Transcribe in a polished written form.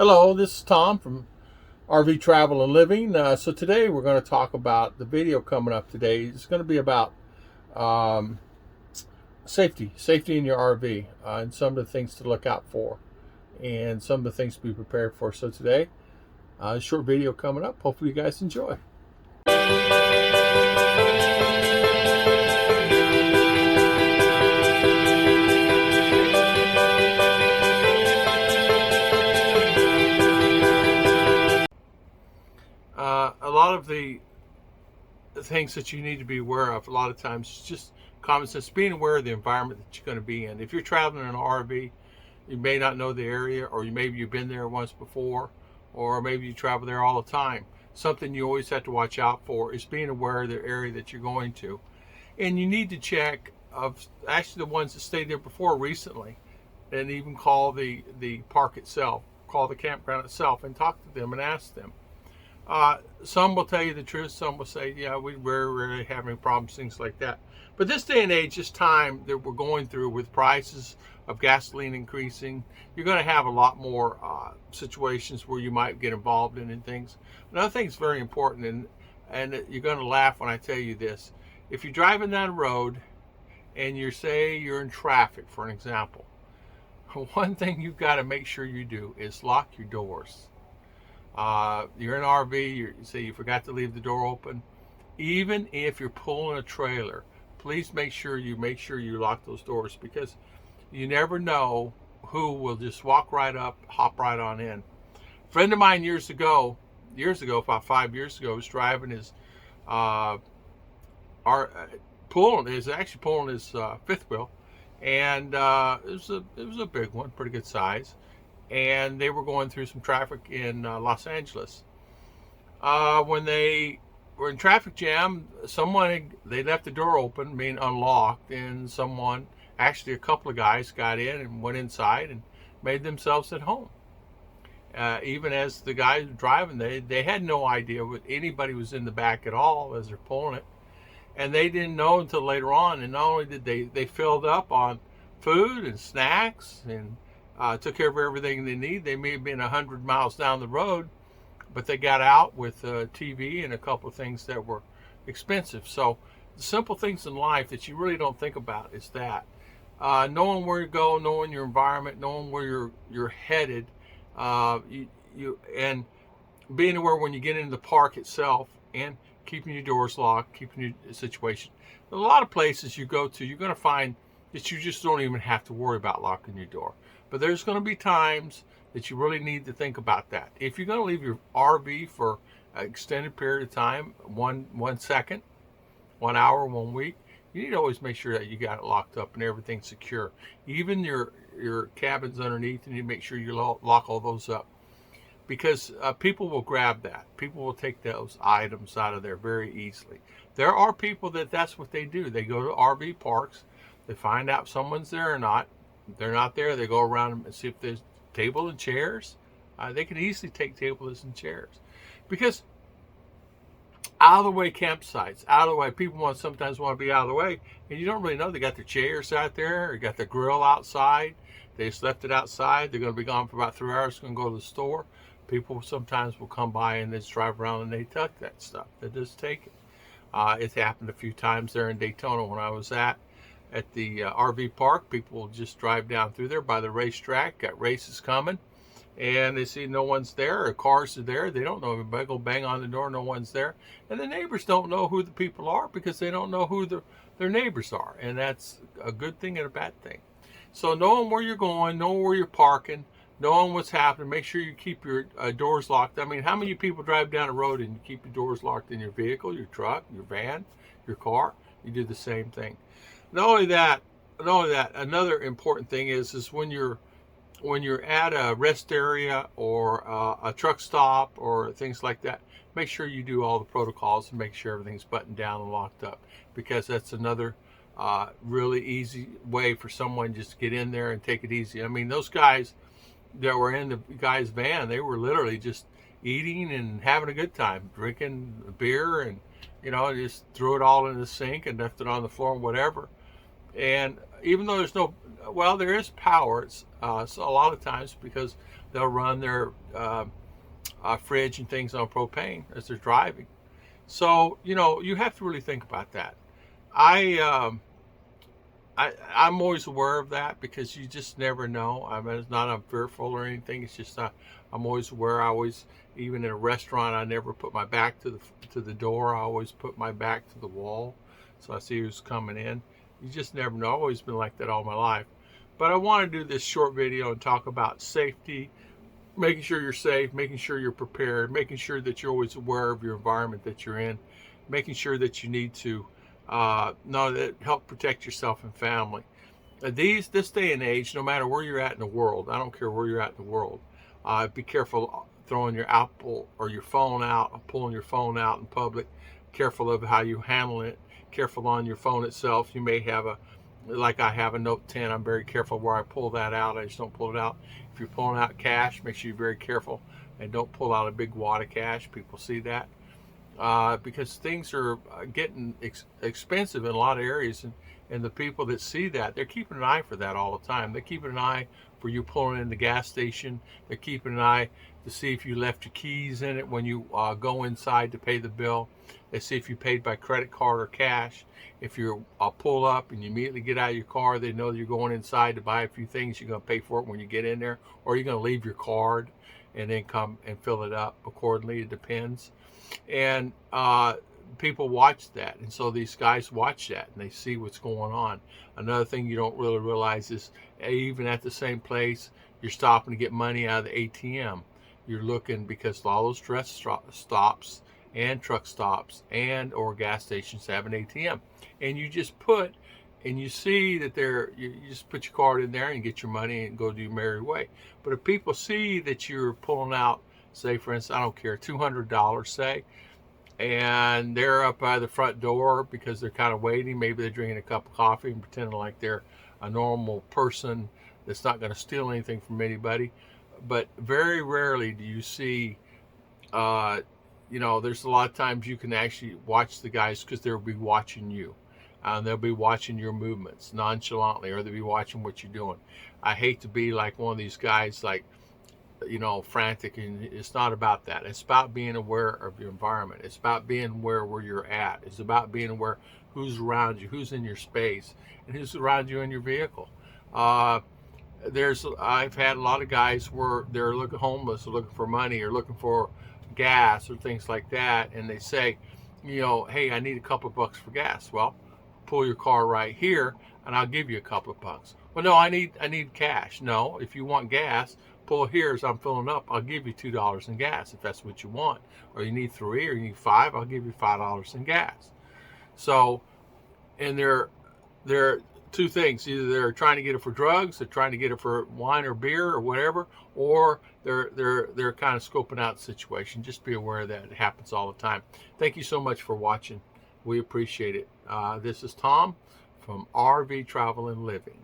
Hello, this is Tom from RV Travel and Living. So today we're going to talk about the video coming up today. It's going to be about um, safety in your RV, and some of the things to look out for, and some of the things to be prepared for. So today, a short video coming up. Hopefully you guys enjoy. A lot of the things that you need to be aware of, a lot of times, it's just common sense, being aware of the environment that you're going to be in. If you're traveling in an RV, you may not know the area, or maybe you've been there once before, or maybe you travel there all the time. Something you always have to watch out for is being aware of the area that you're going to. And you need to check of actually the ones that stayed there before recently, and even call the park itself, call the campground itself, and talk to them and ask them. Some will tell you the truth. Some will say, yeah, we rarely have any problems, things like that. But this day and age, this time that we're going through with prices of gasoline increasing, you're going to have a lot more situations where you might get involved in things. Another thing that's very important, and you're going to laugh when I tell you this. If you're driving down the road and you're in traffic, for an example, one thing you've got to make sure you do is lock your doors. You're in an RV, you say you forgot to leave the door open. Even if you're pulling a trailer, please make sure you lock those doors, because you never know who will just walk right up, hop right on in. A friend of mine years ago, about 5 years ago, was driving his pulling his fifth wheel, and it was a big one, pretty good size. And they were going through some traffic in Los Angeles. When they were in traffic jam, they left the door open, being unlocked, and a couple of guys got in and went inside and made themselves at home. Even as the guys were driving, they had no idea what anybody was in the back at all as they're pulling it, and they didn't know until later on. And not only did they filled up on food and snacks and took care of everything they need. They may have been 100 miles down the road, but they got out with TV and a couple of things that were expensive. So the simple things in life that you really don't think about is that knowing where you go, knowing your environment, knowing where you're headed, and being aware when you get into the park itself, and keeping your doors locked, keeping your situation. A lot of places you go to, you're going to find that you just don't even have to worry about locking your door. But there's going to be times that you really need to think about that. If you're going to leave your RV for an extended period of time, one second, 1 hour, 1 week, you need to always make sure that you got it locked up and everything's secure. Even your cabins underneath, you need to make sure you lock all those up, because people will grab that. People will take those items out of there very easily. There are people that's what they do. They go to RV parks, they find out someone's there or not. They're not there. They go around and see if there's table and chairs. They can easily take tables and chairs, because out of the way campsites, out of the way, people sometimes want to be out of the way, and you don't really know. They got their chairs out there, or got the grill outside. They just left it outside. They're going to be gone for about 3 hours. Going to go to the store. People sometimes will come by and they just drive around and they tuck that stuff. They just take it. It's happened a few times there in Daytona when I was at the RV park. People will just drive down through there by the racetrack, got races coming, and they see no one's there, or cars are there. They don't know anybody. Go bang on the door, no one's there. And the neighbors don't know who the people are, because they don't know who their neighbors are. And that's a good thing and a bad thing. So knowing where you're going, knowing where you're parking, knowing what's happening, make sure you keep your doors locked. I mean, how many people drive down the road and you keep your doors locked in your vehicle, your truck, your van, your car? You do the same thing. Not only that, another important thing is when you're at a rest area or a truck stop or things like that, make sure you do all the protocols and make sure everything's buttoned down and locked up, because that's another really easy way for someone just to get in there and take it easy. I mean, those guys that were in the guy's van, they were literally just eating and having a good time, drinking beer, and just threw it all in the sink and left it on the floor and whatever. And even though there is power, so a lot of times, because they'll run their fridge and things on propane as they're driving. So you have to really think about that. I I'm always aware of that because you just never know. I mean, it's not I'm fearful or anything. It's just I'm always aware. I always, even in a restaurant, I never put my back to the door. I always put my back to the wall, so I see who's coming in. You just never know. I've always been like that all my life. But I want to do this short video and talk about safety, making sure you're safe, making sure you're prepared, making sure that you're always aware of your environment that you're in, making sure that you need to know that help protect yourself and family. This day and age, no matter where you're at in the world, I don't care where you're at in the world, be careful throwing your Apple or your phone out, or pulling your phone out in public. Careful of how you handle it. Careful on your phone itself. You may have like I have a Note 10. I'm very careful where I pull that out. I just don't pull it out. If you're pulling out cash, make sure you're very careful and don't pull out a big wad of cash. People see that. Because things are getting expensive in a lot of areas, and the people that see that, they're keeping an eye for that all the time. They're keeping an eye for you pulling in the gas station. They're keeping an eye to see if you left your keys in it when you go inside to pay the bill. They see if you paid by credit card or cash. If you pull up and you immediately get out of your car, they know that you're going inside to buy a few things. You're going to pay for it when you get in there, or you're going to leave your card and then come and fill it up accordingly. It depends. And people watch that, and so these guys watch that and they see what's going on. Another thing you don't really realize is even at the same place, you're stopping to get money out of the ATM. You're looking because all those rest stops and truck stops and or gas stations have an ATM, and you just put and you see that you just put your card in there and get your money and go do your merry way. But if people see that you're pulling out, say for instance, I don't care, $200, say, and they're up by the front door because they're kind of waiting, maybe they're drinking a cup of coffee and pretending like they're a normal person that's not going to steal anything from anybody. But very rarely do you see there's a lot of times you can actually watch the guys because they'll be watching you. They'll be watching your movements nonchalantly, or they'll be watching what you're doing. I hate to be like one of these guys, like, frantic, and it's not about that. It's about being aware of your environment. It's about being aware where you're at. It's about being aware who's around you, who's in your space, and who's around you in your vehicle. I've had a lot of guys where they're looking homeless, or looking for money, or looking for gas, or things like that, and they say, hey, I need a couple of bucks for gas. Well, pull your car right here, and I'll give you a couple of bucks. Well, no, I need cash. No, if you want gas, pull here as I'm filling up. I'll give you $2 in gas if that's what you want. Or you need 3, or you need 5. I'll give you $5 in gas. So, and there are two things: either they're trying to get it for drugs, they're trying to get it for wine or beer or whatever, or they're kind of scoping out the situation. Just be aware that it happens all the time. Thank you so much for watching. We appreciate it. This is Tom from RV Travel and Living.